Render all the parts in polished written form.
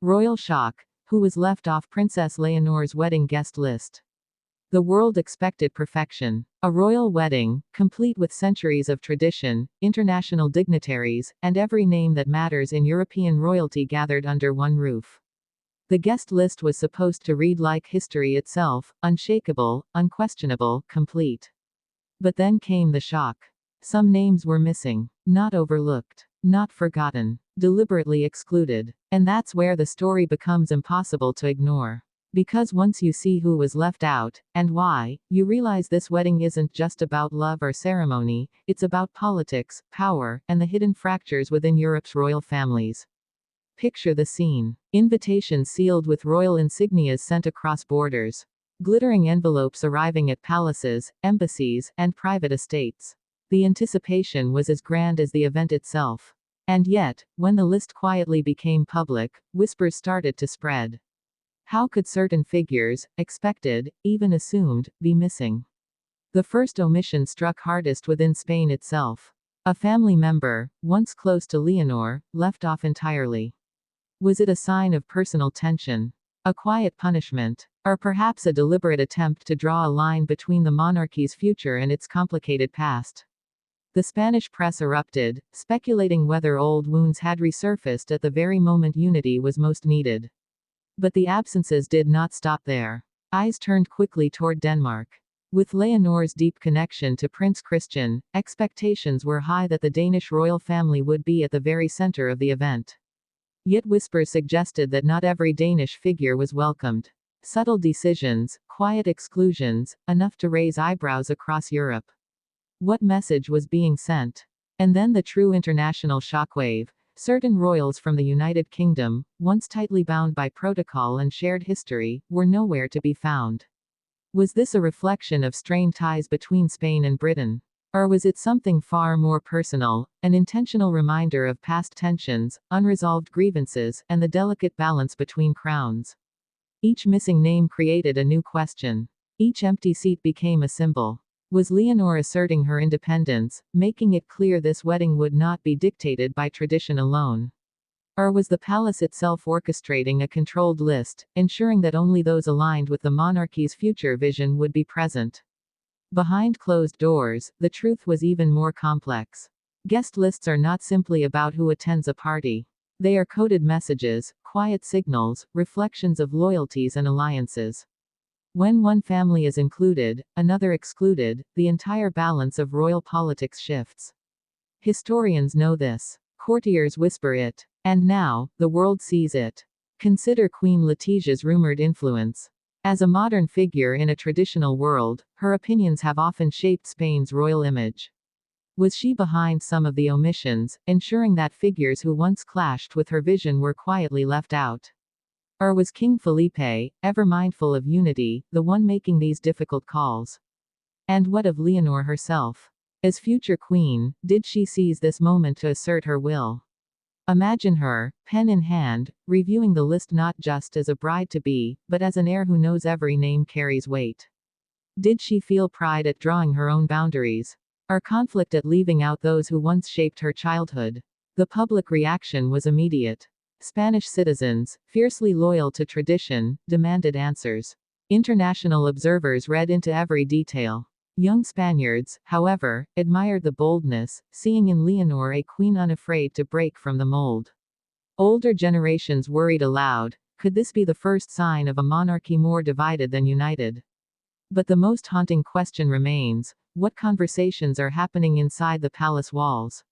Royal shock. Who was left off Princess Leonor's wedding guest list? The world expected perfection. A royal wedding, complete with centuries of tradition, international dignitaries, and every name that matters in European royalty gathered under one roof. The guest list was supposed to read like history itself, unshakable, unquestionable, complete. But then came the shock. Some names were missing. Not overlooked. Not forgotten. Deliberately excluded. And that's where the story becomes impossible to ignore. Because once you see who was left out, and why, you realize this wedding isn't just about love or ceremony, it's about politics, power, and the hidden fractures within Europe's royal families. Picture the scene. Invitations sealed with royal insignias sent across borders. Glittering envelopes arriving at palaces, embassies, and private estates. The anticipation was as grand as the event itself. And yet, when the list quietly became public, whispers started to spread. How could certain figures, expected, even assumed, be missing? The first omission struck hardest within Spain itself. A family member, once close to Leonor, left off entirely. Was it a sign of personal tension? A quiet punishment? Or perhaps a deliberate attempt to draw a line between the monarchy's future and its complicated past? The Spanish press erupted, speculating whether old wounds had resurfaced at the very moment unity was most needed. But the absences did not stop there. Eyes turned quickly toward Denmark. With Leonor's deep connection to Prince Christian, expectations were high that the Danish royal family would be at the very center of the event. Yet whispers suggested that not every Danish figure was welcomed. Subtle decisions, quiet exclusions, enough to raise eyebrows across Europe. What message was being sent? And then the true international shockwave. Certain royals from the United Kingdom, once tightly bound by protocol and shared history, were nowhere to be found. Was this a reflection of strained ties between Spain and Britain? Or was it something far more personal, an intentional reminder of past tensions, unresolved grievances, and the delicate balance between crowns? Each missing name created a new question. Each empty seat became a symbol. Was Leonor asserting her independence, making it clear this wedding would not be dictated by tradition alone? Or was the palace itself orchestrating a controlled list, ensuring that only those aligned with the monarchy's future vision would be present? Behind closed doors, the truth was even more complex. Guest lists are not simply about who attends a party. They are coded messages, quiet signals, reflections of loyalties and alliances. When one family is included, another excluded, the entire balance of royal politics shifts. Historians know this. Courtiers whisper it. And now, the world sees it. Consider Queen Letitia's rumored influence. As a modern figure in a traditional world, her opinions have often shaped Spain's royal image. Was she behind some of the omissions, ensuring that figures who once clashed with her vision were quietly left out? Or was King Felipe, ever mindful of unity, the one making these difficult calls? And what of Leonor herself? As future queen, did she seize this moment to assert her will? Imagine her, pen in hand, reviewing the list not just as a bride-to-be, but as an heir who knows every name carries weight. Did she feel pride at drawing her own boundaries? Or conflict at leaving out those who once shaped her childhood? The public reaction was immediate. Spanish citizens, fiercely loyal to tradition, demanded answers. International observers read into every detail. Young Spaniards, however, admired the boldness, seeing in Leonor a queen unafraid to break from the mold. Older generations worried aloud, could this be the first sign of a monarchy more divided than united? But the most haunting question remains, what conversations are happening inside the palace walls?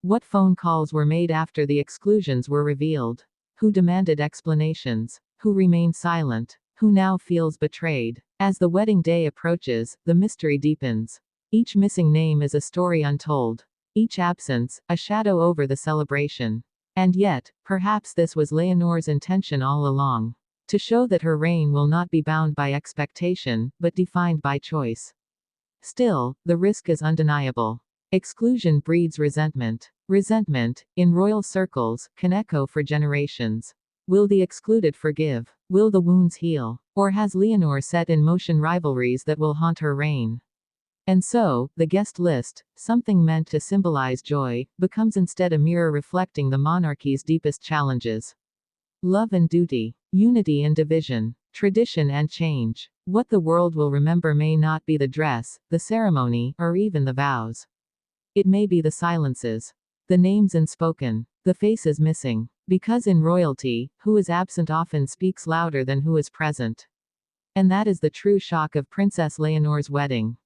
What phone calls were made after the exclusions were revealed? Who demanded explanations? Who remained silent? Who now feels betrayed? As the wedding day approaches, the mystery deepens. Each missing name is a story untold. Each absence, a shadow over the celebration. And yet, perhaps this was Leonor's intention all along. To show that her reign will not be bound by expectation, but defined by choice. Still, the risk is undeniable. Exclusion breeds resentment. Resentment, in royal circles, can echo for generations. Will the excluded forgive? Will the wounds heal? Or has Leonor set in motion rivalries that will haunt her reign? And so, the guest list, something meant to symbolize joy, becomes instead a mirror reflecting the monarchy's deepest challenges. Love and duty. Unity and division. Tradition and change. What the world will remember may not be the dress, the ceremony, or even the vows. It may be the silences. The names unspoken. The faces missing. Because in royalty, who is absent often speaks louder than who is present. And that is the true shock of Princess Leonor's wedding.